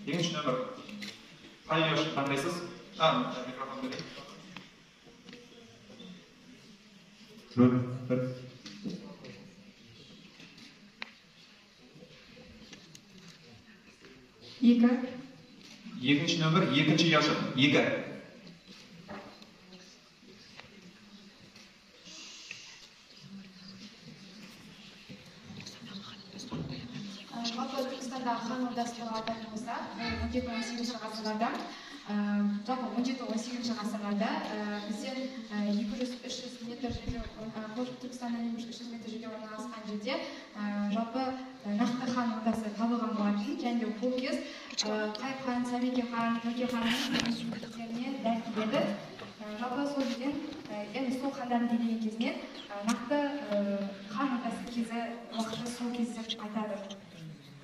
Екінші нөмір. Қай үшін таңдайсыз? Микрофон берейін. бір. Екі. Екінші нөмір, екінші яшы. Екі. Жалпы Түркістандағы хан ордасының атайтын болсақ, 17-18 ғасырларда, жалпы 17-18 ғасырларда бізден 200-300 метр жерде, Түркістаннан 300 метр жерде орналасқан жерде жалпы нақты хан ордасы табылған болатын. Және бұл кез Қайып хан, Сәмеке хан, Мөке ханның кездеріне дәл келеді. Жалпы сол жерден, яғни сол хандардың билеген кезінен нақты хан ордасы кезі уақыты сол кез деп айтады.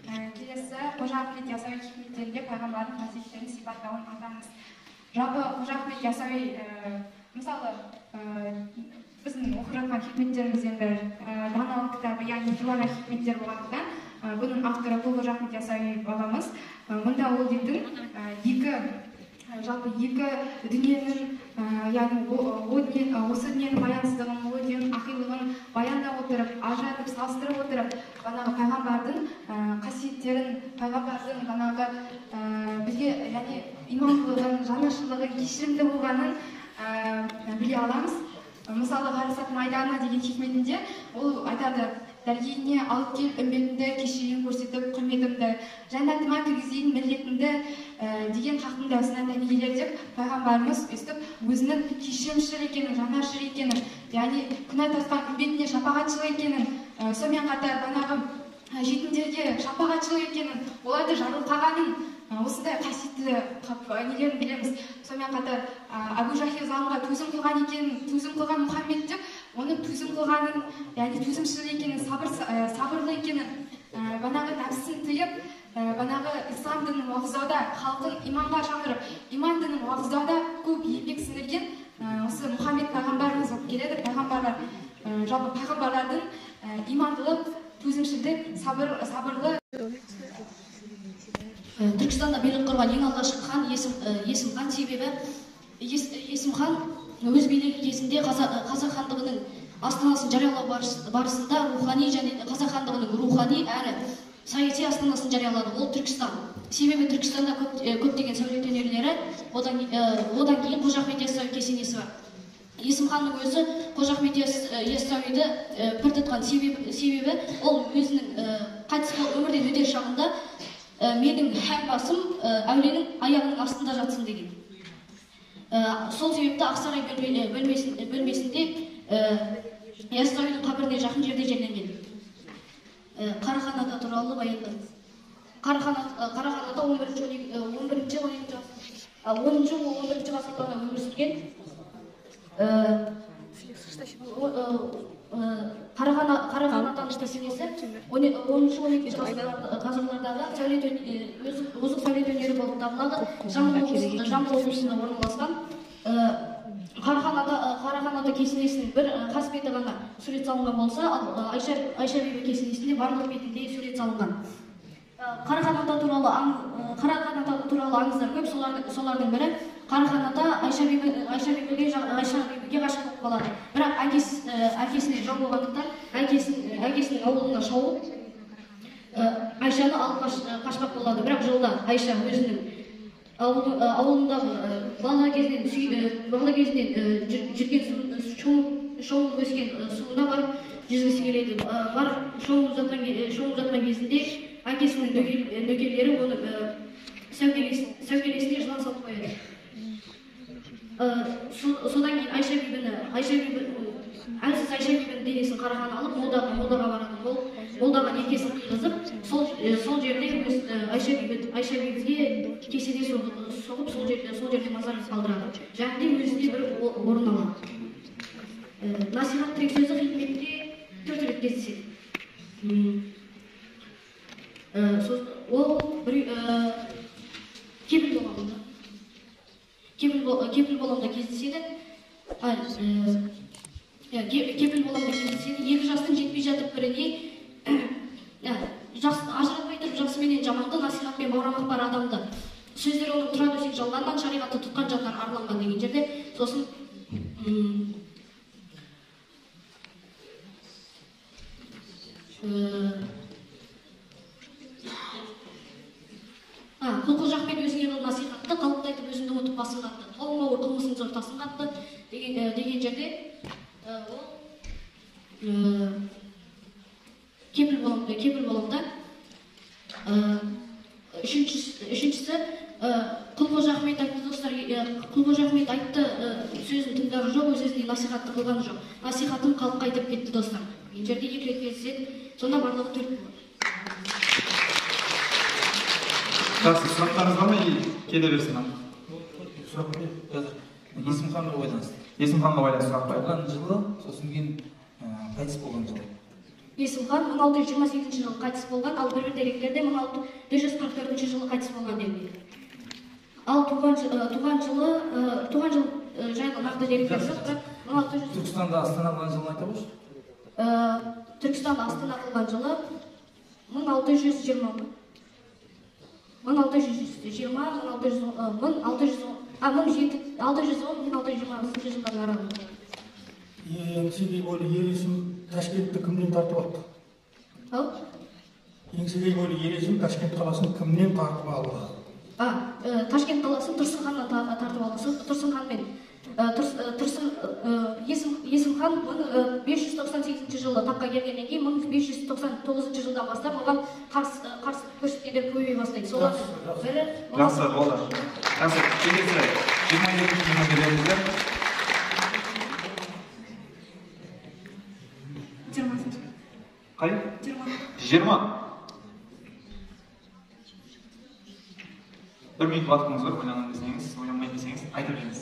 Келесі Қожа Ахмет Яссауи хикметтерінде пайғамбардың қасиеттерін сипаттауын айтамыз. Жалпы Қожа Ахмет Яссауи, мысалы, біздің оқып жатқан хикметтеріміз енді даналық кітабы, яғни филолог хикметтер болғандықтан, бұның авторы Қожа Ахмет Яссауи бабамыз. Мұнда ол дейтін жалпы екі дүниенің, яғни осы дүниенің баянсыздығын, ол дүниенің ақилығын баяндап отырып, ажыратып, салыстырып отырып, бағанағы пайғамбардың қасиеттерін, пайғамбардың бағанағы бізге яғни имандылығын, жанашырлығын, кешірімді болғанын біле аламыз. Мысалы, Ғарисат майданы деген хикметінде ол айтады: дәргейіне алып кел үмбетімді, кешірейін көрсетіп құрметімді, жәннатыма кіргізейін миллетімді деген хақтың дәуісінен тәнекелер деп пайғамбарымыз өстіп өзінің кешірімшіл екенін, жанашыр екенін, яғни күнә тартқан үмбетіне шапағатшыл екенін, сонымен қатар бағанағы жетімдерге шапағатшыл екенін, оларды жарылқағанын, осындай қасиетті нелерін білеміз. Сонымен қатар Абу Жахил залымға төзім қылған екенін, төзім қылған Мұхаммед деп, оның төзім қылғанын, яғни төзімшіл екенін, сабырлы екенін, бағанағы нәпсісін тыйып, бағанағы ислам дінін уағыздауда, халқын иманға шақырып, иман дінін уағыздауда көп еңбек сіңірген осы Мұхаммед пайғамбарымыз болып келеді. Пайғамбарлар, жалпы пайғамбарлардың имандылық, төзімшілдік, сабырлы. Түркістанда билік құрған ең алғашқы хан Есім хан, себебі Есім хан өз билігі кезінде қазақ хандығының астанасын жариялау барысында рухани және қазақ хандығының рухани әрі саяси астанасын жариялады. Ол Түркістан. Себебі Түркістанда көптеген сәулет өнерлері, одан кейін Қожа Ахмет Яссауи кесенесі бар. Есім ханның өзі Қожа Ахмет Яссауиді пір тұтқан себебі ол өзінің қайтыс болып өмірден өтер шағында менің һәм басым әуленің аяғының астында жатсын деген. Сол себепті Ақсарай бөлмесінде Яссауидің қабіріне жақын жерде жерленген. Қарахан ата туралы баяндады. Қарахан ата 10-11 ғасырларда өмір сүрген. Қарахан атаның кесенесі 10-12 ғасырлардағы озық сәулет өнері болып табылады. Жамбыл облысында орналасқан. Қарахан ата кесенесінің бір қасбеті ғана сурет салынған болса, Айша бибі кесенесінде барлық бетінде сурет салынған. Қарахан ата туралы аңыздар көп, солардың бірі Қарахан ата Айша бибіге ғашық болып қалады. Бірақ әкесіне жау болғандықтан әкесінің ауылына шауып Айшаны алып қашпақ болады. Бірақ жолда Айша өзінің ауылындағы бала кезінен жүрген шомылып өскен суына барып жүзгісі келеді. Барып шомылып жатқан кезінде әкесінің нөкерлері оны сәукелесіне жылан салып қояды. Содан кейін әлсіз Айша бибінің денесін Қарахан алып молдаға барады. Молдаға некесін қиғызып, сол жерде Айша бибіге кесене соғып, сол жерде мазар қалдырады. Және өзіне бір орын алады. Насихат тірек сөзі хикметте 4 рет кездеседі. Ол кепіл боламда кездеседі. Екі жастың жетпей жатып біріне ажыратпай тұрып жақсы менен жаманды, насихатпен бауырамақ бар адамды. Сөздер оның тұрады өсек жалғаннан, шариғатты тұтқан жандар арланған деген жерде. Сосын Құлқожа Ахмет өзіңе қыл насихатты, қалыпты айтып өзіңді ұмытып басын қатты. Толың ауыр қылмысың зортасын қатты деген жерде кепіл болымда. Үшіншісі Құлқожа Ахмет айтты, достар, Құлқожа Ахмет айтты сөзін тыңдары жоқ, өз-өзіне насихатты қылған жоқ. Насихатын қалыпқа айтып кетті, достар. Мен жерде 2 рет кездеседі, сонда барлығы 4 болады. Жақсы, сұрақтарыңыз бар ма? Келе берсін. Сұрақ қазір Есімханға байланысты. Есімханға байланысты сұрақ бар. Туған жылы, сосын кейін қайтыс болған жылы. Есімхан 1628 жылы қайтыс болған, ал бір деректерде 1644 жылы қайтыс болған дейді. Ал туған жыл жайлы нақты деректер жоқ, бірақ 1600. Түркістанда Астана қылған жылын айта қойшы. Түркістанда Астана қылған жылы 1620 жылдар аралығында. Еңсеге бойлы ер есім Ташкентті кімнен тартып алды? Еңсеге бойлы ер есім Ташкент қаласын кімнен тартып алды? Ташкент қаласын Тұрсын ханнан тартып алды. Тұрсын хан мен Есімхан 598 жылы таққа келгеннен кейін 1599 жылдан бастап оған қарсы көрсеткендер көбейе бастайды. Солар бірі... Жақсы, болды. Жақсы, келесі 22 минутқа беріңіздер. 20. Қай? 20. Бір минут уақытыңыз бар, ойланам десеңіз, ойланбай десеңіз, айтып жеңіз.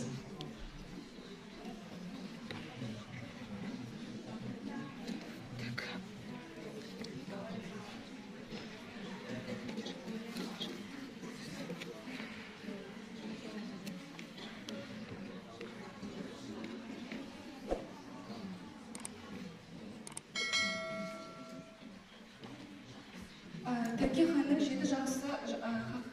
Тәуке ханның 7 жағысы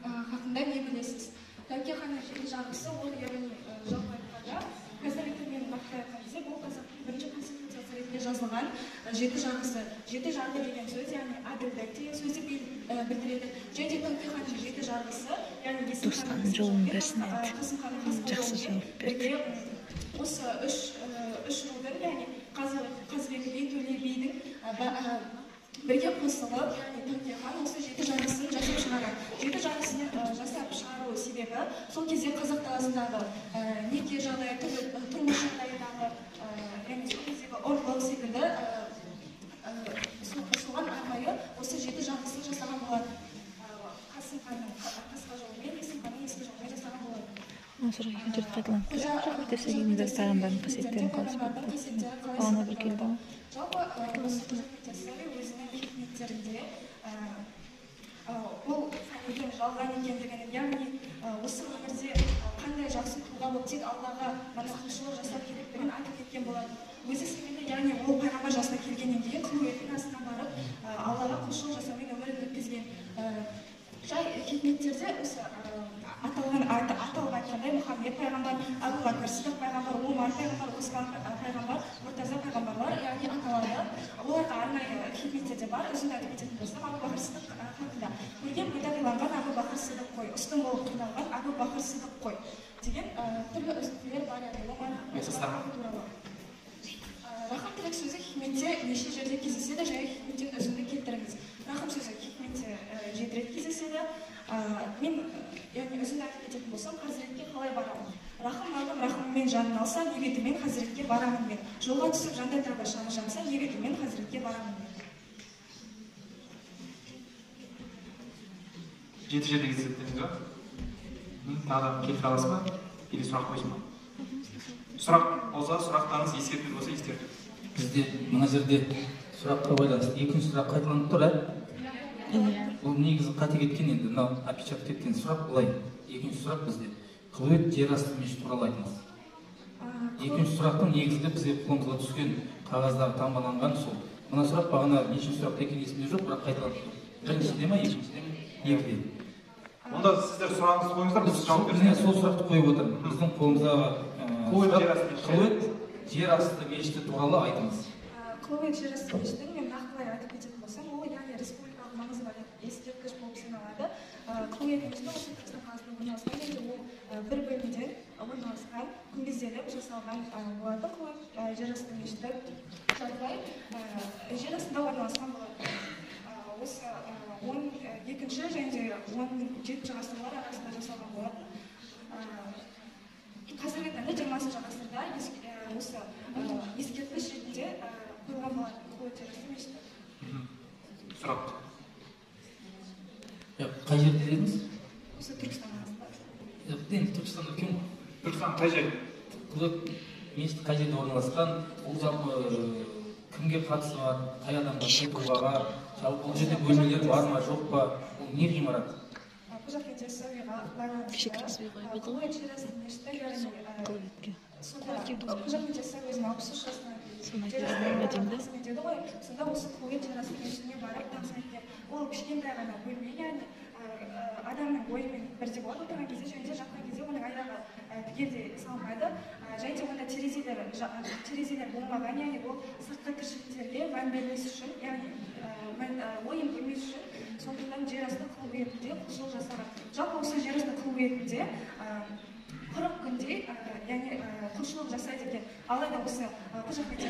хақында не білесіз? Тәуке ханның 7 жағысы ол яғни жалпы айтқанда қазіргі тілмен нақты айтқан кезде бұл қазақтың бірінші конституциясы ретінде жазылған 7 жағысы. 7 жарғы деген сөз, яғни әділдік деген сөзді білдіреді. Және Тәуке ханның 7 жарғысы, яғни Есім ханның Қасым ханның бірге осы 3 рудың, яғни Қазыбек би, Төле бидің бірге қосылып, яғни Тәуке хан осы 7 жарғысын жасап шығарады. 7 жарғысын жасап шығару себебі сол кезде қазақ даласындағы неке жағдайы, тұрмыс жағдайындағы, яғни сол кездегі ұрлық секілді соған арнайы осы 7 жарғысын жасаған болады. Қасым ханның қысқа жолымен, Есім ханның ескі жолымен жасаған болады. Насыр екінші қайталанып тұрып, төсегенде пайғамбардың қасиеттерін қалыс бітті. Оғана бір келді ма? Жалпы осы қызметтерсі өзінің хикметтерінде ол егер жалған екендігін, яғни осы өмірде қандай жақсы тұлға болып тек Аллаға ғана құлшылық жасап керектігін айтып кеткен болады. Өзі секілді, яғни ол пайғамбар жасына келгеннен кейін құлбеттің астына барып Аллаға құлшылық жасаумен өмірін өткізген. Жай хикметтерде осы аталып айтқандай Мұхаммед пайғамбар, Абу Бәкір Сидиқ пайғамбар, Омар пайғамбар, Осман пайғамар, Мұртаза пайғамбарлар, яғни аталады. Оларға арнайы хикметтерде бар. Өзімді айтып кететін болсам, Абу Бәкір Сидиқ хақында көрген бойда қиланған Абу Бәкір Сидиқ қой, ұстын болып қиналған Абу Бәкір Сидиқ қой деген түрлі үзінділер бар еді. Рахым тілек сөзі хикметте неше жерде кездеседі, және хикметтен үзінді келтіріңіз. Рахым сөзі хикметте 7 рет кездеседі. Мен өзімді айтып кететін болсам, Хазіретке қалай барамын? Рахым алғым, рахыммен жанын алса, ниетімен Хазіретке барамын мен. Жолға түсіп жандай тағы шамы жанса, ниетімен Хазіретке барамын мен. 7 жерде кездеседі ба? Тағы да келіп аласыз ба? Или сұрақ қойсын ба? Сұрақ болса, сұрақтарыңыз ескерту болса, ескерту. Бізде мына жерде сұраққа байланысты екінші сұрақ қайталанып тұр, Бұл негізі қате кеткен, енді мынау опечатып кеткен сұрақ былай. Екінші сұрақ бізде Құлбет жер асты мешіті туралы айтыңыз. Екінші сұрақтың негізгі бізге қолымызға түскен қағаздағы таңбаланған сол. Мына сұрақ бағана нешінші сұрақ екені есімде жоқ, бірақ қайталанып тұр. біріншіде ма, екіншіде ма, екіде. Онда сіздер сұрағыңызды қойыңыздар, біз жауап Міне береміз. сол сұрақты қойып отырмын. Біздің қолымыздағы Құлбет жер асты мешіті туралы айтыңыз. Құлбет жер асты мешітін мен нақтылай айтып кететін болсам, ол яғни республикалық маңызы бар ескерткіш болып саналады. Құлбет мешіті осы Түркістан қаласында орналасқан, енді ол бір бөлмеден орналасқан, күмбезделіп жасалған болады. Құлбет жер асты мешіті жартылай жер астында орналасқан болады. Осы 12-ші және 17-ші ғасырлар арасында жасалған болады. Қазіргі таңда 20-ші ғасырда осы ескерткіш ретінде қойылған болатын Құлбет жер асты мешіті. Сұрақ. Қай жерде дедіңіз? Осы Түркістан қаласында. Енді Түркістанда кім? Түркістан қай жер? Құлбет мешіті қай жерде орналасқан? Ол жалпы кімге қатысы бар? Қай адамға, қай тұлғаға? Жалпы ол жерде бөлмелер бар ма, жоқ па? Ол не ғимарат? Бұл жаққа Яссауиға байланысты Құлбет жер асты мешіті яғни сонда бұл жаққа Яссауи өзінің 63 жасына деді ғой, сонда осы Құлбет жер асты мешітіне барып тағзым еткен. Ол кішкентай ғана бөлме, яғни адамның бойымен бірдей болады, отырған кезде және де жатқан кезде оның аяғы түгелдей салынбайды. Және де онда терезелер болмаған, яғни ол сыртқы тіршіліктерге мән бермес үшін, яғни ойын бөлмес үшін, сондықтан жер асты Құлбетінде құлшылық жасаған. Жалпы осы жер асты Құлбетінде 40 күндей, яғни құлшылық жасайды екен. Алайда осы Құлбет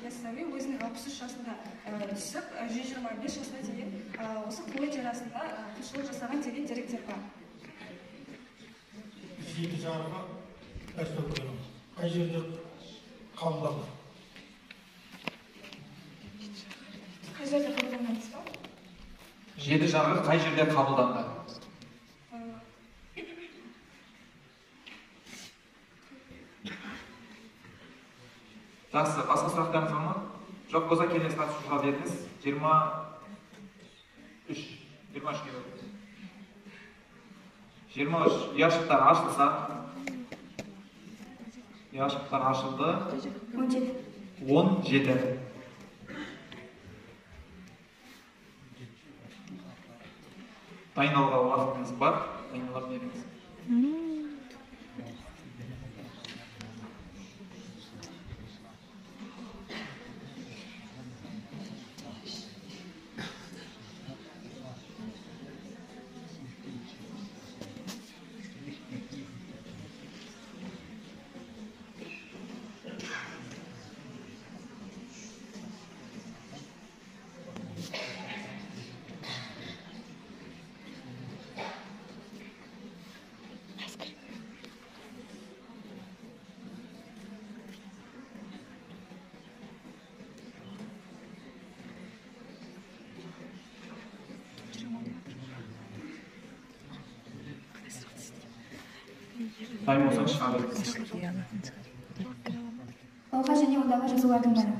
Яссауи өзінің 63 жасында түсіп, 125 жасына дейін осы Құлбет жер астында құлшылық жасаған деген деректер бар. Жеті жарғы қай жерде қабылданды? Қай жерде қабылданды ба? Жеті жарғы қай жерде қабылданды? Жақсы, басқа сұрақтарыңыз бар ма? Жоқ болса келесі қатысушыға беріңіз. 23 келеді. 23. Яшықтар ашылса. Яшықтар ашылды. 17. Дайындалуға уақытыңыз бар. Дайындалып беріңіз. Дайын болсаң шығады. Лауха және ондағы жазулардың бәрі.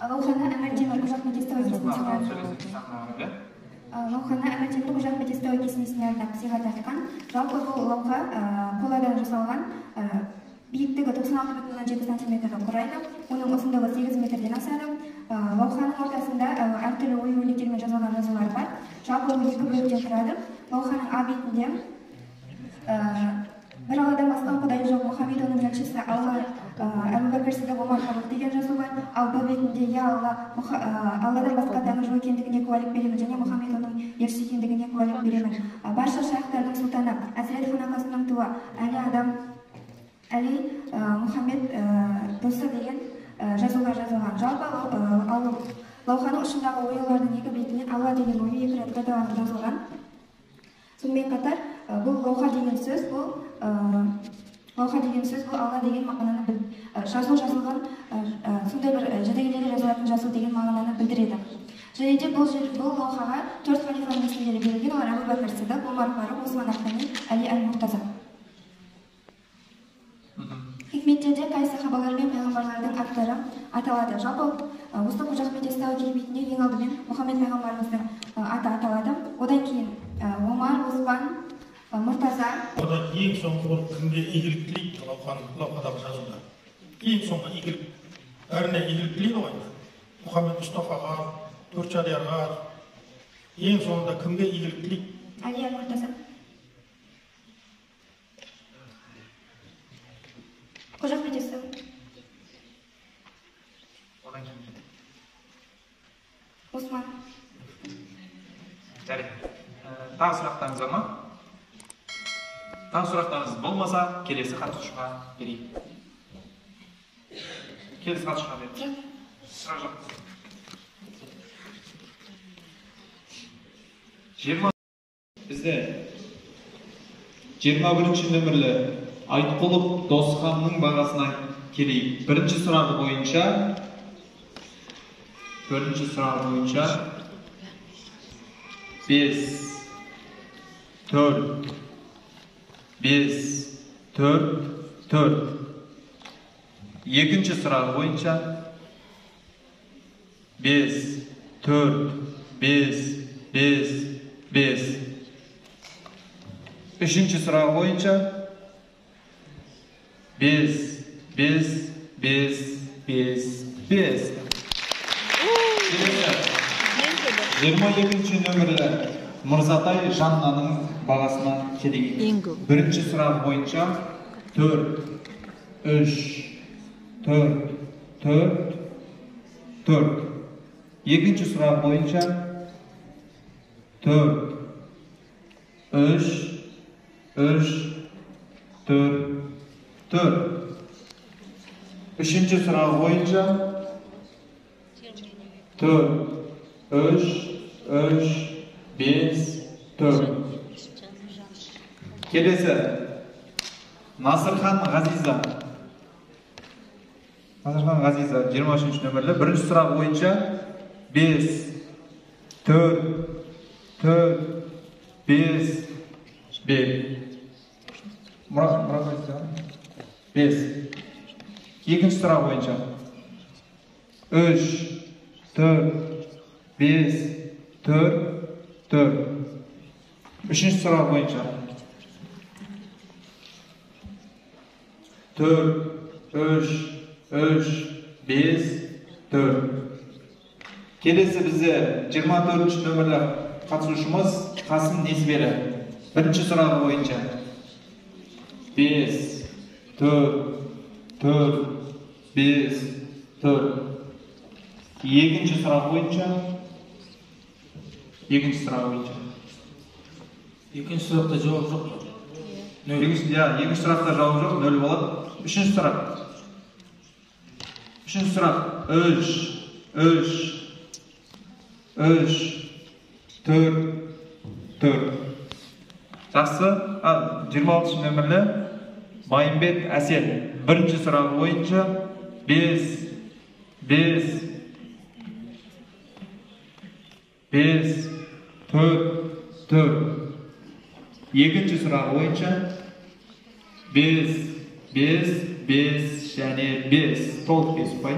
Лауханы Әмір Темір Қожа Ахмет Яссауи кесенесіне арнап сыйға тартқан. Жалпы бұл лауха қоладан жасалған, биіктігі 96,7 см құрайды. Оның ұзындығы 8 метрден асады. Лауханың ортасында әртүрлі ою-өрнектермен жазылған жазулар бар. Жалпы ол 2 бөліктен тұрады. Лауханың А бетінде бір Алладан басқа құдай жоқ, Мұхаммед оның елшісі Алла, Әбу Бәкір Сидиқ Омар Фаруқ деген жазу бар. Ал Б бетінде я Алладан басқа тәңір жоқ екендігіне куәлік беремін және Мұхаммед оның елшісі екендігіне куәлік беремін. Барша шайхтардың сұлтаны Әсірет ханақасының туы Әли Адам Әли Мұхаммед досы деген жазулар жазылған. Жалпы лауханың ұшындағы оюлардың 2 бетінен Алла деген ою 2 рет қайталанып жазылған. Сонымен қатар бұл лауха деген сөз, бұл Алла деген мағынаны жазылған, сондай бір жәдігерде жазылатын жазу деген мағынаны білдіреді. Және де бұл лаухаға 4 халифаның есімдері берілген, олар Әбу Бәкір Сидиқ, Омар Фаруқ, Осман Ахтани, Әли әл-Мұртаза. Хикметтерде қай сахабалар мен пайғамбарлардың аттары аталады. Жалпы осы Қожа Ахмет Яссауи келбетінде ең алдымен Мұхаммед пайғамбарымыздың аты аталады. Одан кейін Омар, Осман, Мұртаза. Одан ең соңғы болып кімге игілік тілейді лаухадағы жазуда? Ең соңғы игілік. Бәріне игілік тілейді ғой. Мұхаммед Мұстафаға, Төрт жарияға, ең соңында кімге игілік тілейді? Алия Муртаза. Қожа Ахмет Яссауи. Одан кейін Осман. жарайды. Тағы сұрақтарыңыз бар ма? Тағы сұрақтарыңыз болмаса, келесі қатысушыға берейік. Келесі қатысушыға берейік. Сұрақ жоқ. Бізде 21-ші нөмірлі Айтқұлов Досханның бағасына келейік. Бірінші сұрағы бойынша 5, 4, 5, 4, 4. Екінші сұрағы бойынша 5, 4, 5, 5, 5. Үшінші сұрағы бойынша 5, 5, 5, 5, 5. 22-ші нөмірлі Мырзатай Жаннаның бағасына келейік. Бірінші сұрақ бойынша 4, 3, 4, 4, 4. Екінші сұрақ бойынша 4, 3, 3, 4, 4. Үшінші сұрақ бойынша 4, 3, 3, 5, 4. Келесі Насырхан Ғазиза. 23-ші нөмірлі. Бірінші сұрақ бойынша 5, 4, 4, 5, 5. 5. Екінші сұрақ бойынша 3, 4, 5, 4, 4. Үшінші сұрақ бойынша 4, 3, 3, 5, 4. Келесі бізде 24-ші нөмірлі қатысушымыз Қасым Несбері. Бірінші сұрағы бойынша 5, 4, 4, 5, 4. Екінші сұрақ бойынша екінші сұрақта жауап жоқ. Екінші сұрақта жауап жоқ, 0 болады. Үшінші сұрақ 3, 3, 4, 4. Жақсы. 26-ші нөмірлі Байымбет Әсел. Бірінші сұрағы бойынша 5, 5, 5, 4, 4. Екінші сұрағы бойынша 5, 5, 5 және 5. Толық 5 бай.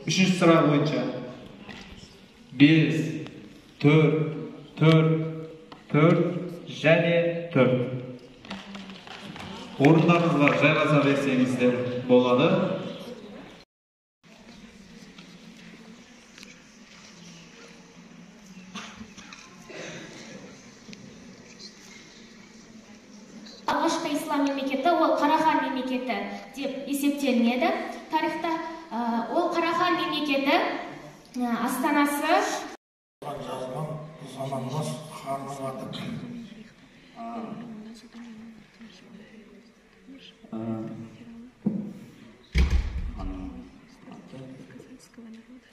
Үшінші сұрақ бойынша 5, 4, 4, 4 және 4. Орындарыңызға жайғаса берсеңіздер болады. Алғашқы ислам мемлекеті ол Қарахан мемлекеті деп есептелінеді. Тарихта ол Қарахан мемлекеті астанасы жазылған замандас ханның аты кім?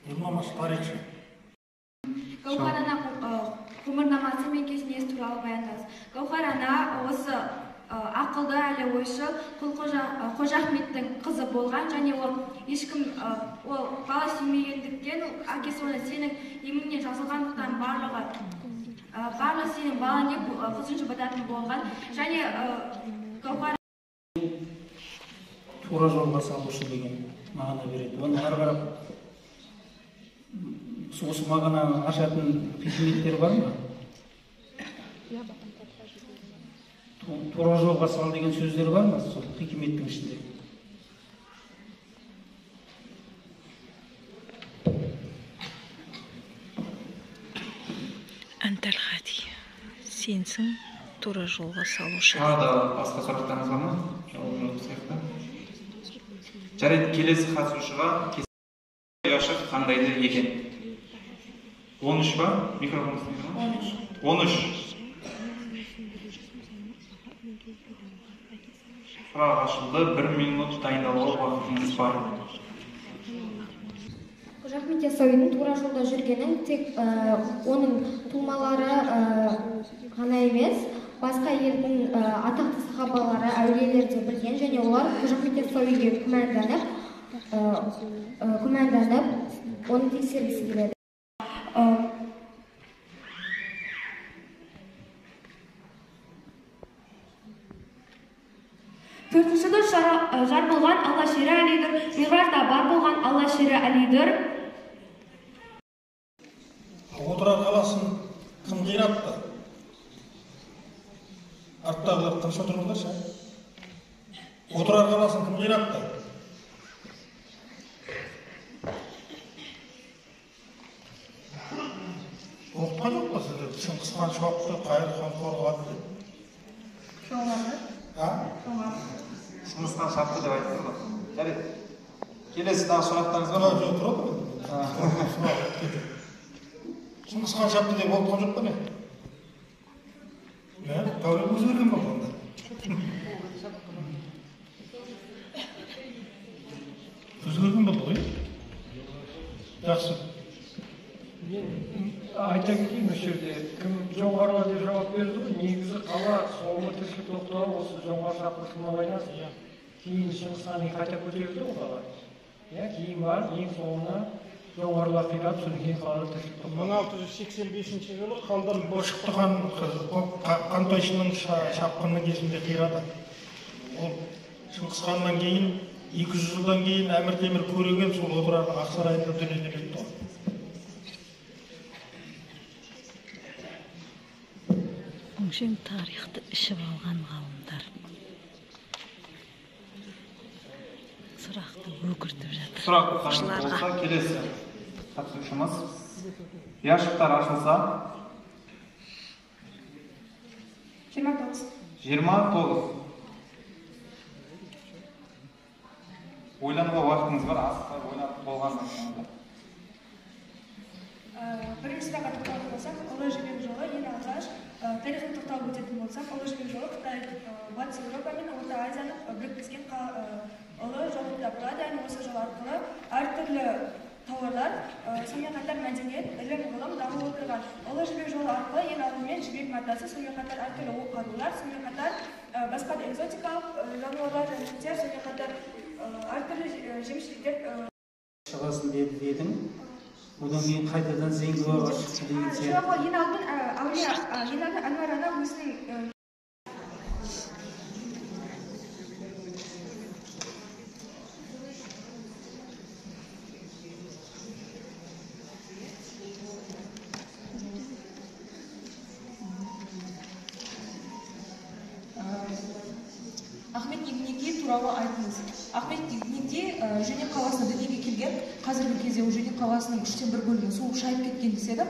Нұрмамас тарихшы. Гаухар ана ғұмырнамасы мен кезінес туралы баяндаңыз. Гаухар ана осы ақылды әлі ойшыл Қожа Ахметтің қызы болған, және ол ешкім ол бала сүймегендіктен әкесі оны сенің еміңнен жазылғандықтан барлығы сенің балаңе қызын жұбататын болған, және Гаухар Тура жолға салушы деген мағына береді. Оны ары қарап осы мағынаны ашатын хикметтер бар ма? Тура жолға сал деген сөздер бар ма сол хикметтің ішінде? أنت الخاتم. сенсің тура жолға салушы. Тағы да басқа сұрақтарыңыз бар ма? Жауап жоқ сияқты. Жарайды, келесі қатысушыға ұяшық қандайды екен? 13 ба? Микрофон ұстайсыз ма? 13. Сұрақ ашылды. 1 минут дайындалуға уақытыңыз бар. Қожа Ахмет Яссауидің тура жолда жүргенін тек оның тумалары ғана емес, басқа елдің атақты сахабалары, әулиелері де білген, және олар Қожа Ахмет Яссауиге күмәнданып, оны тексергісі келеді. Төртіншіде жар болған Алла шері Әлидір, миғражда бар болған Алла шері Әлидір. Отырар қаласын кім қиратты? Арттағылар тыныш отырыңыздаршы. Отырар қаласын кім қиратты? Оқытқан жоқ па сізді? Шыңғысхан шоқты, Қайырхан қорғады деп. Жоғарды. Шыңғысхан шапты деп айтты ғой. Жарайды. Келесі тағы сұрақтарыңыз бар ма? Жоқ, тұрады. Шыңғысхан шапты деп оқытқан жоқ па не? Дәулет өзгерген ба онда? Өзгерген болды ғой? Жақсы. Айта кетейін осы жерде кім жоғарыға деп жауап берді ғой, негізі қала соңғы тіршілік тоқтауы осы жоғары шапқыртылма байланысты. Кейін Шыңғысхан қайта көтерілді ғой қала. Кейін барып ең соңына жоғарылар қирап, содан кейін қалада тіршілік тоқтады. 1685 жылы қалдан Бошықты қантойшының шапқыны кезінде қирады. Ол Шыңғысханнан кейін 200 жылдан кейін Әмір Темір көреген сол Отырардың Ақсарайында дүниеге келді. Өңшең тарихты ішіп алған ғалымдар сұрақты өкіртіп жатыр. Сұрақ болса келесі қатысушымыз. Яшықтар ашылса 29. 29. Ойлануға уақытыңыз бар, асықпай ойланып болғаннан кейін. Бірінші сұраққа тоқталатын болсақ, Ұлы Жібек жолы ең алғаш тарихын тоқталып өтетін болсақ, Ұлы Жібек жолы Қытай, Батыс Еуропа мен Орта Азияны біріктірген ұлы жол деп аталады. Яғни осы жол арқылы әртүрлі тауарлар, сонымен қатар мәдениет, ілім, ғылым дамып отырған. Ұлы Жібек жолы арқылы ең алдымен жібек матасы, сонымен қатар әртүрлі оқ қарулар, сонымен қатар басқа да экзотикалық жануарлар, жәндіктер, сонымен қатар әртүрлі жеміс-жидектер шығасын дедің. Одан кейін қайтадан Зенгуарға шықты деген сияқты. Жоқ, ең алдымен Әнуар ана өзінің Ахмет Игнеги туралы айтыңыз. Ахмет Игнеги Женев қаласына дүниеге келген, қазіргі кезде Женев қаласының 3/4 бөлігін су шайып кеткен деседі.